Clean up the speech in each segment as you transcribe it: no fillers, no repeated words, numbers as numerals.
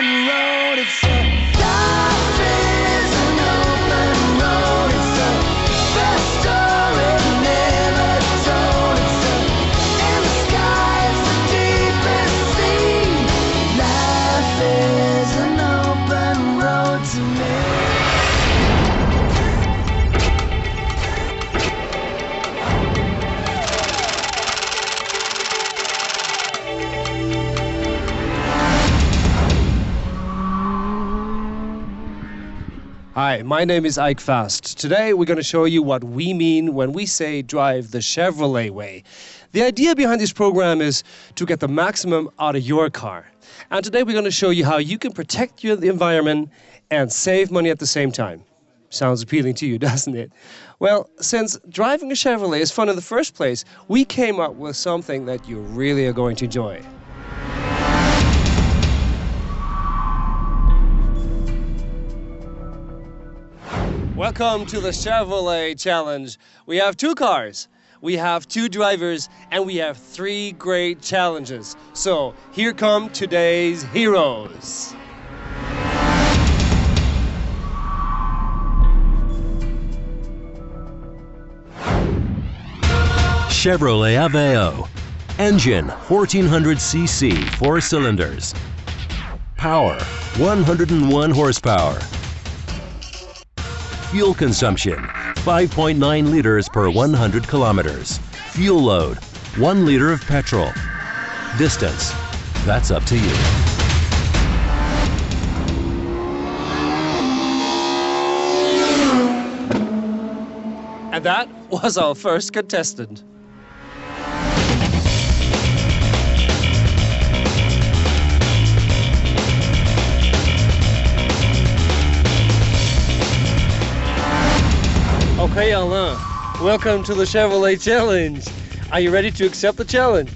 open road. It's a life is an open road. It's a best story never told. It's a in the sky, it's the deepest sea. Life is an open road to me. Hi, my name is Ike Fast. Today we're going to show you what we mean when we say drive the Chevrolet way. The idea behind this program is to get the maximum out of your car. And today we're going to show you how you can protect the environment and save money at the same time. Sounds appealing to you, doesn't it? Well, since driving a Chevrolet is fun in the first place, we came up with something that you really are going to enjoy. Welcome to the Chevrolet Challenge. We have 2 cars, we have 2 drivers, and we have 3 great challenges. So here come today's heroes. Chevrolet Aveo. Engine 1400cc, 4 cylinders. Power 101 horsepower. Fuel consumption 5.9 liters per 100 kilometers. Fuel load 1 liter of petrol. Distance, that's up to you. And that was our first contestant. Okay, Alain, welcome to the Chevrolet Challenge. Are you ready to accept the challenge?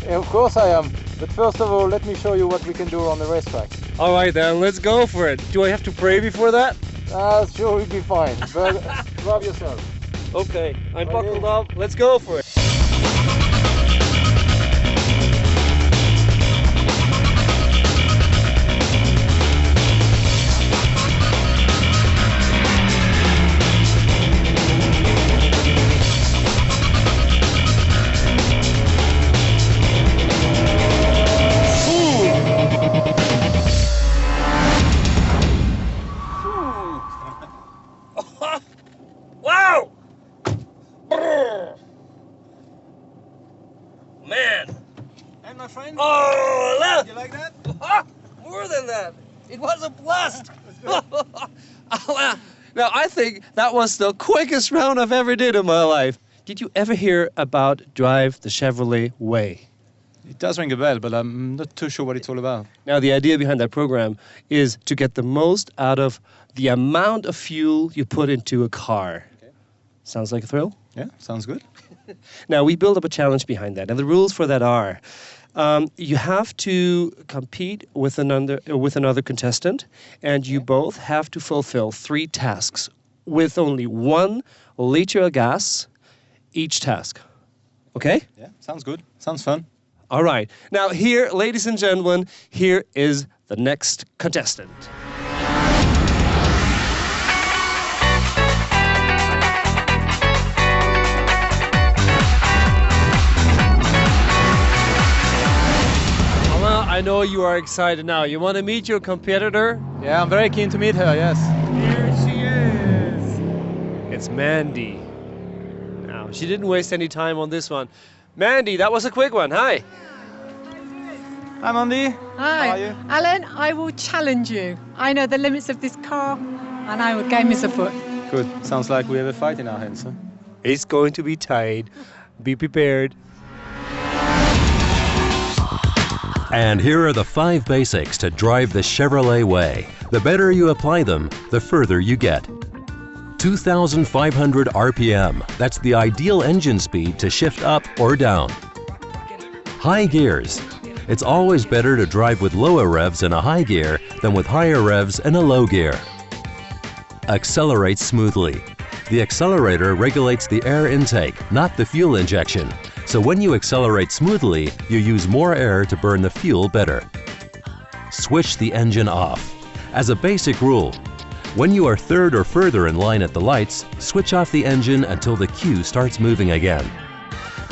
Of course I am, but first of all, let me show you what we can do on the racetrack. All right then, let's go for it. Do I have to pray before that? Sure, we'll be fine. But grab yourself. Okay, I'm buckled up. Let's go for it. Wow! Man! And my friend? Oh, You like that? More than that! It was a blast! Now, I think that was the quickest round I've ever did in my life. Did you ever hear about Drive the Chevrolet Way? It does ring a bell, but I'm not too sure what it's all about. Now, the idea behind that program is to get the most out of the amount of fuel you put into a car. Okay. Sounds like a thrill? Yeah, sounds good. Now, we build up a challenge behind that, and the rules for that are you have to compete with another contestant, and you both have to fulfill 3 tasks with only 1 liter of gas each task. Okay? Yeah, sounds good. Sounds fun. All right. Now, here, ladies and gentlemen, here is the next contestant. I know you are excited now. You want to meet your competitor? Yeah, I'm very keen to meet her, yes. Here she is. It's Mandy. Now, she didn't waste any time on this one. Mandy, that was a quick one. Hi. Hi, Mandy. Hi. How are you? Alan, I will challenge you. I know the limits of this car, and I will game as a foot. Good. Sounds like we have a fight in our hands, huh? It's going to be tight. Be prepared. And here are the 5 basics to drive the Chevrolet way. The better you apply them, the further you get. 2,500 RPM, that's the ideal engine speed to shift up or down. High gears. It's always better to drive with lower revs in a high gear than with higher revs in a low gear. Accelerate smoothly. The accelerator regulates the air intake, not the fuel injection. So when you accelerate smoothly, you use more air to burn the fuel better. switch the engine off. As a basic rule, when you are third or further in line at the lights, switch off the engine until the cue starts moving again.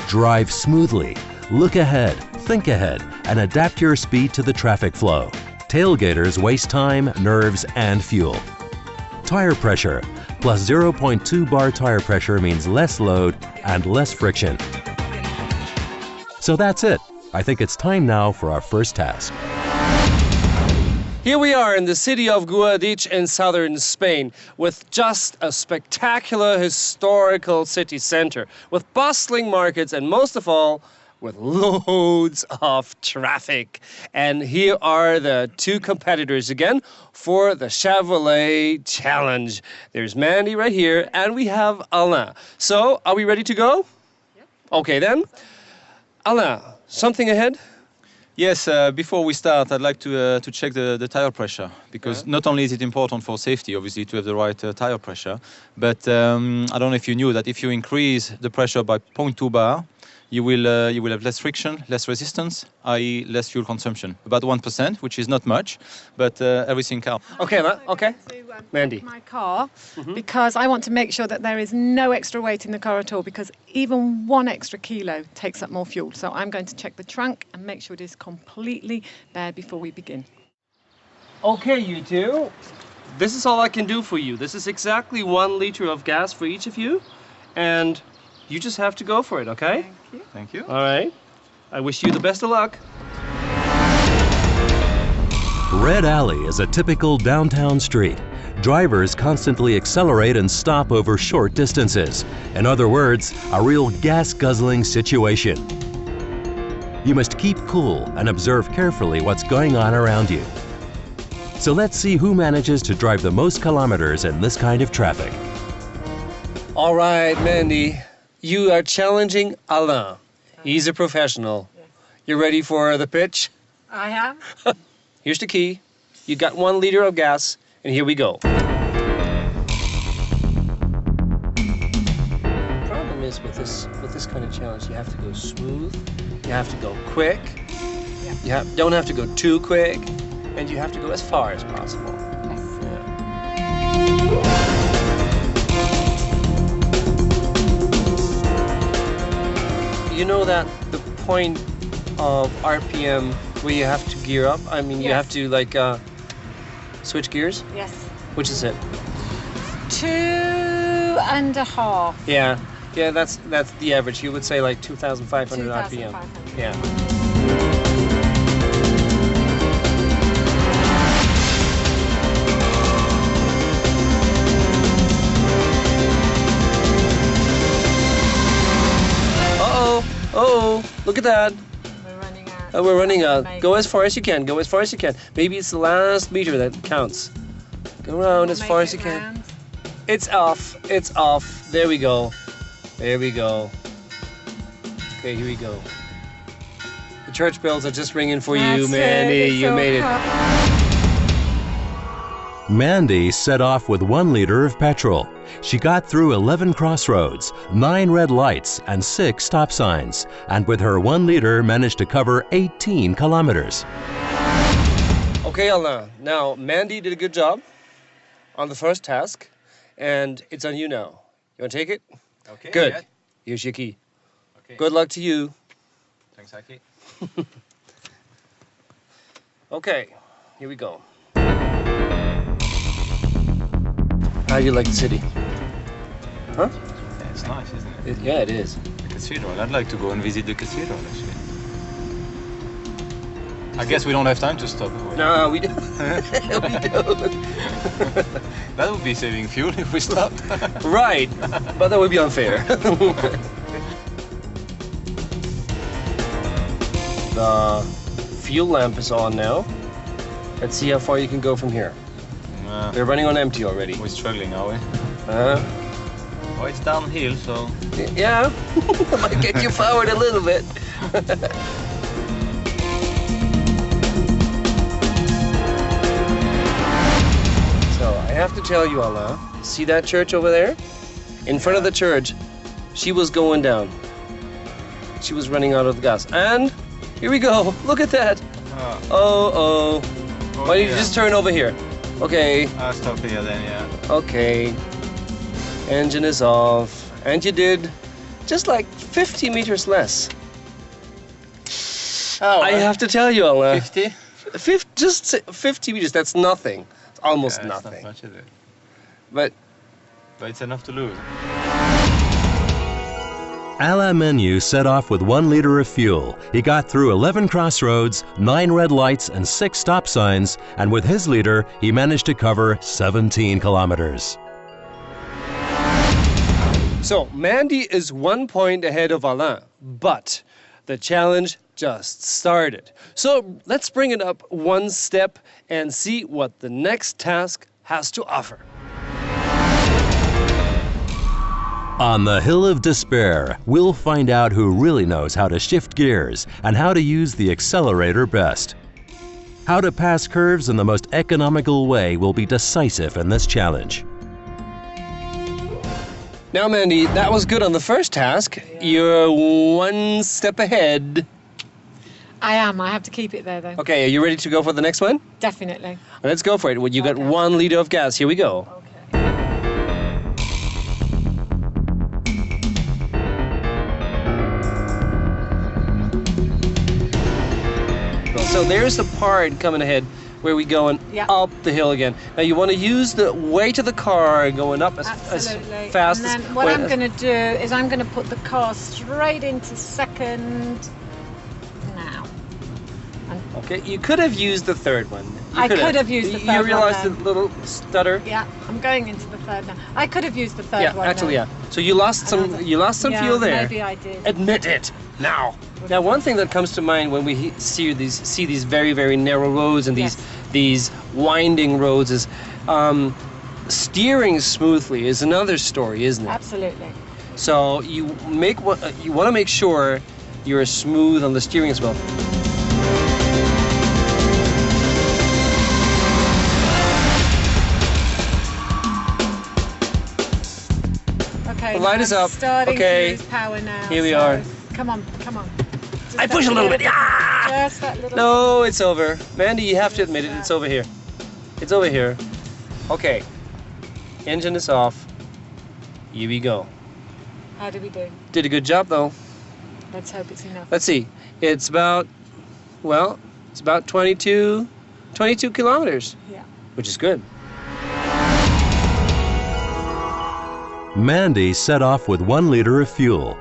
Drive smoothly, look ahead, think ahead, and adapt your speed to the traffic flow. Tailgaters waste time, nerves, and fuel. Tire pressure. Plus 0.2 bar tire pressure means less load and less friction. So that's it. I think it's time now for our first task. Here we are in the city of Guadix in southern Spain with just a spectacular historical city center with bustling markets and most of all with loads of traffic. And here are the two competitors again for the Chevrolet Challenge. There's Mandy right here and we have Alain. So are we ready to go? Yep. Okay then. Alain, something ahead? Yes, before we start, I'd like to check the tire pressure, because not only is it important for safety, obviously, to have the right tire pressure, but I don't know if you knew that if you increase the pressure by 0.2 bar, you will have less friction, less resistance, i.e. less fuel consumption. About 1%, which is not much, but everything counts. Okay, okay. Mandy. My car, because I want to make sure that there is no extra weight in the car at all, because even 1 extra kilo takes up more fuel. So I'm going to check the trunk and make sure it is completely bare before we begin. Okay, you two. This is all I can do for you. This is exactly 1 liter of gas for each of you, and you just have to go for it, okay? Thank you. Thank you. All right. I wish you the best of luck. Red Alley is a typical downtown street. Drivers constantly accelerate and stop over short distances. In other words, a real gas-guzzling situation. You must keep cool and observe carefully what's going on around you. So let's see who manages to drive the most kilometers in this kind of traffic. All right, Mandy. You are challenging Alain. He's a professional. Yes. You ready for the pitch? I am. Here's the key. You got 1 liter of gas, and here we go. The problem is with this kind of challenge, you have to go smooth, you have to go quick, you don't have to go too quick, and you have to go as far as possible. You know that the point of RPM where you have to gear up? I mean, you have to like switch gears? Yes. Which is it? 2.5. Yeah, that's the average. You would say like 2,500 RPM. 2,500. Yeah. Uh-oh, look at that. We're running out. We're running out. Maybe. Go as far as you can. Go as far as you can. Maybe it's the last meter that counts. Go around as far as you can. Round. It's off. It's off. There we go. There we go. Okay, here we go. The church bells are just ringing for you, That's Mandy. it. It's You so made it. Mandy set off with 1 liter of petrol. She got through 11 crossroads, 9 red lights, and 6 stop signs, and with her 1 liter managed to cover 18 kilometers. Okay, Alain. Now, Mandy did a good job on the first task, and it's on you now. You want to take it? Okay. Good. Yeah. Here's your key. Okay. Good luck to you. Thanks, Ike. Okay, here we go. How do you like the city? Huh? Yeah, it's nice, isn't it? Yeah, it is. The cathedral. I'd like to go and visit the cathedral, actually. I guess we don't have time to stop. No, we don't. We don't. That would be saving fuel if we stopped. Right, but that would be unfair. The fuel lamp is on now. Let's see how far you can go from here. We're running on empty already. We're struggling, are we? Oh, it's downhill, so... Yeah, might get you forward a little bit. So, I have to tell you, Alain, see that church over there? In front of the church, she was going down. She was running out of the gas. And here we go. Look at that. Oh. Why don't you just turn over here? Okay, I'll stop here then, yeah. okay. Engine is off. And you did just like 50 meters less. Oh, I have to tell you, Alain. 50? Just 50 meters, that's nothing. It's almost Yeah, it's nothing. not much, is it? But But it's enough to lose. Alain Menu set off with 1 liter of fuel. He got through 11 crossroads, 9 red lights, and 6 stop signs, and with his liter, he managed to cover 17 kilometers. so Mandy is 1 point ahead of Alain, but the challenge just started. So let's bring it up one step and see what the next task has to offer. On the Hill of Despair, we'll find out who really knows how to shift gears and how to use the accelerator best. How to pass curves in the most economical way will be decisive in this challenge. Now, Mandy, that was good on the first task. You're 1 step ahead. I am. I have to keep it there, though. Okay, are you ready to go for the next one? Definitely. Let's go for it. Well, you got Okay. 1 liter of gas. Here we go. Okay. So there's the part coming ahead where we going Yeah. up the hill again. Now you want to use the weight of the car going up as Absolutely. fast and then as... what well, I'm going to do is I'm going to put the car straight into second now. Okay, you could have used the third one. I could have used the third one You realized then. the little stutter? Yeah, I'm going into the third now. I could have used the third Yeah, one. actually, then. yeah. So you lost some. You lost some Yeah, fuel there. Maybe I did. Admit it now. Now, one thing that comes to mind when we see these very, very narrow roads and Yes. these winding roads is steering smoothly is another story, isn't it? Absolutely. So you want to make sure you're smooth on the steering as well. Okay. The light now is I'm up. Starting Okay. to lose power now. Here we so are. Come on, come on. Just I that push a little bit. Yeah. Just that little. No, it's over. Mandy, you have to admit it. It's over here. It's over here. Okay. Engine is off. Here we go. How do we do? Did a good job though. Let's hope it's enough. Let's see. It's about 22 kilometers, Yeah. which is good. Mandy set off with 1 liter of fuel.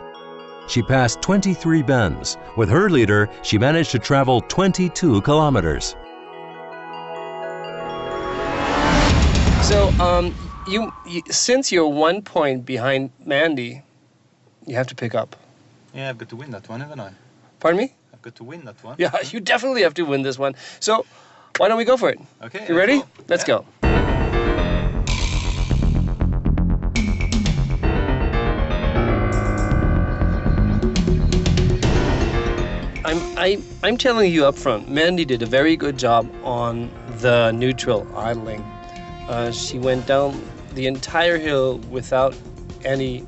She passed 23 bends. With her liter, she managed to travel 22 kilometers. So, you since you're 1 point behind Mandy, you have to pick up. Yeah, I've got to win that one, haven't I? Pardon me? I've got to win that one. Yeah, you definitely have to win this one. So, why don't we go for it? Okay. You ready? go. Let's Yeah. go. I'm telling you up front, Mandy did a very good job on the neutral idling. She went down the entire hill without any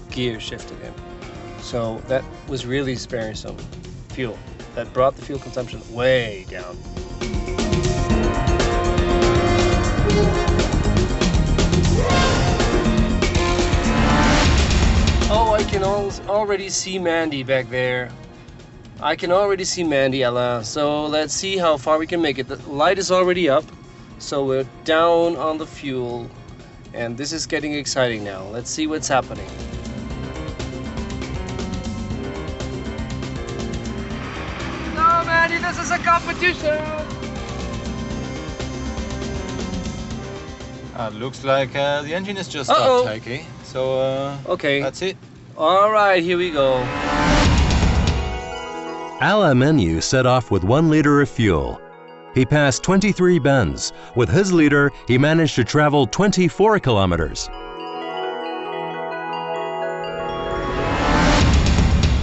gear shifted in. So that was really sparing some fuel. That brought the fuel consumption way down. Oh, I can already see Mandy back there. I can already see Mandy, Ella. So let's see how far we can make it. The light is already up, so we're down on the fuel. And this is getting exciting now. Let's see what's happening. No, Mandy, this is a competition! Looks like the engine is just Uh-oh. stopped, Ike. So Okay. that's it. All right, here we go. Alain Menu set off with 1 liter of fuel. He passed 23 bends. With his liter, he managed to travel 24 kilometers.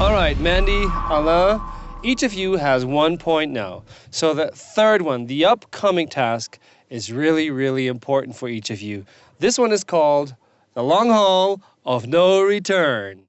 All right, Mandy, Alain, each of you has 1 point now. So the third one, the upcoming task, is really, really important for each of you. This one is called the long haul of no return.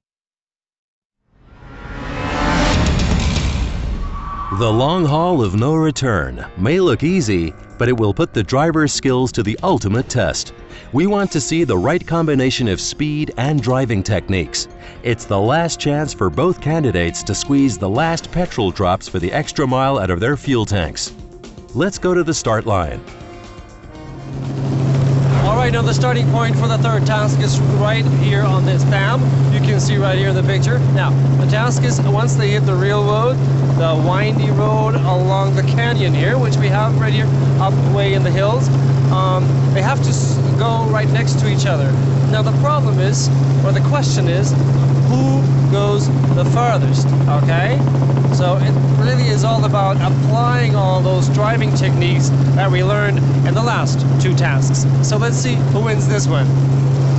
The long haul of no return may look easy, but it will put the driver's skills to the ultimate test. We want to see the right combination of speed and driving techniques. It's the last chance for both candidates to squeeze the last petrol drops for the extra mile out of their fuel tanks. Let's go to the start line. All right, now the starting point for the third task is right here on this dam. You can see right here in the picture. Now, the task is once they hit the real road, the windy road along the canyon here, which we have right here up way in the hills, they have to go right next to each other. Now the problem is, or the question is, who goes the farthest, okay? So it really is all about applying all those driving techniques that we learned in the last two tasks. So let's see who wins this one.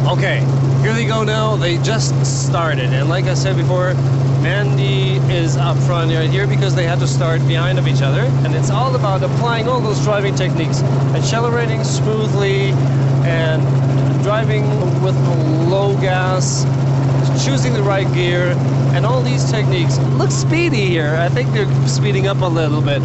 Okay, here they go now. They just started. And like I said before, Mandy is up front right here because they had to start behind of each other. And it's all about applying all those driving techniques, accelerating smoothly and driving with low gas, choosing the right gear, and all these techniques. Look speedy here. I think they're speeding up a little bit.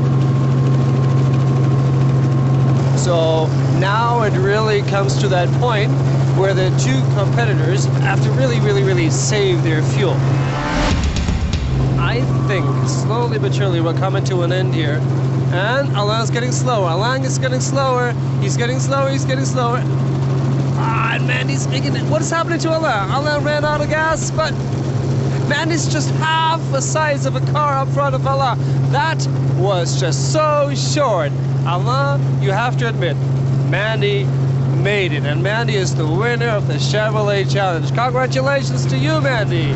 So now it really comes to that point where the two competitors have to really save their fuel. I think slowly but surely we're coming to an end here. And Alain's getting slower. Alain is getting slower. He's getting slower. He's getting slower. And Mandy's making it. What is happening to Alain? Alain ran out of gas, but Mandy's just half the size of a car up front of Alain. That was just so short. Alain, you have to admit, Mandy made it, and Mandy is the winner of the Chevrolet Challenge. Congratulations to you, Mandy.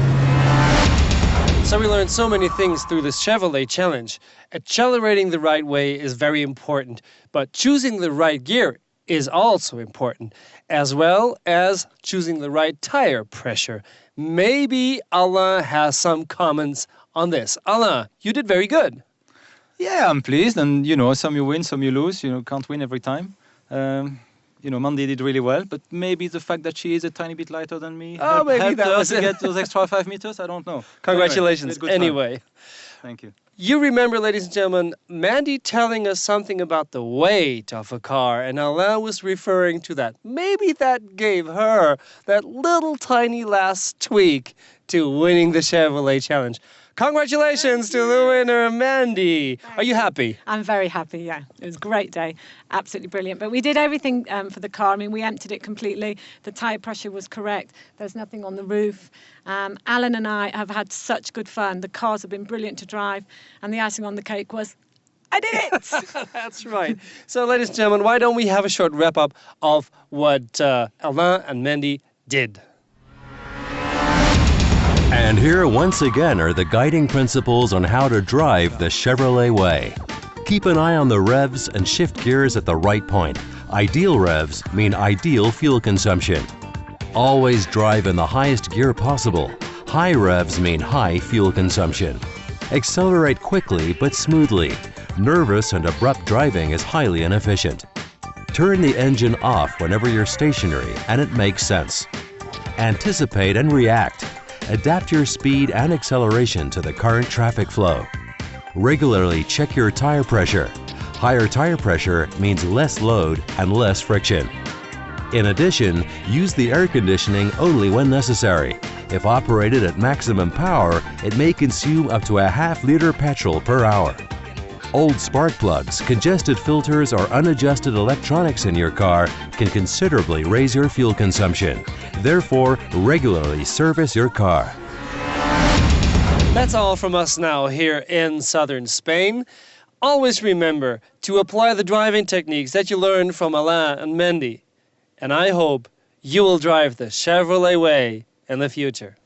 So we learned so many things through this Chevrolet Challenge. Accelerating the right way is very important, but choosing the right gear is also important, as well as choosing the right tire pressure. Maybe Alain has some comments on this. Alain, you did very good. Yeah, I'm pleased, and some you win, some you lose. Can't win every time. Mandy did really well, but maybe the fact that she is a tiny bit lighter than me helped her to get those extra 5 meters. I don't know. Congratulations. Anyway. Thank you. You remember, ladies and gentlemen, Mandy telling us something about the weight of a car, and Alain was referring to that. Maybe that gave her that little tiny last tweak to winning the Chevrolet Challenge. Congratulations to the winner, Mandy. Are you happy? I'm very happy, yeah. It was a great day. Absolutely brilliant. But we did everything for the car. I mean, we emptied it completely. The tyre pressure was correct. There's nothing on the roof. Alan and I have had such good fun. The cars have been brilliant to drive. And the icing on the cake was, I did it! That's right. So, ladies and gentlemen, why don't we have a short wrap-up of what Alain and Mandy did? And here once again are the guiding principles on how to drive the Chevrolet way. Keep an eye on the revs and shift gears at the right point. Ideal revs mean ideal fuel consumption. Always drive in the highest gear possible. High revs mean high fuel consumption. Accelerate quickly but smoothly. Nervous and abrupt driving is highly inefficient. Turn the engine off whenever you're stationary and it makes sense. Anticipate and react. Adapt your speed and acceleration to the current traffic flow. Regularly check your tire pressure. Higher tire pressure means less load and less friction. In addition, use the air conditioning only when necessary. If operated at maximum power, it may consume up to a half-liter petrol per hour. Old spark plugs, congested filters, or unadjusted electronics in your car can considerably raise your fuel consumption. Therefore, regularly service your car. That's all from us now here in southern Spain. Always remember to apply the driving techniques that you learned from Alain and Mandy. And I hope you will drive the Chevrolet way in the future.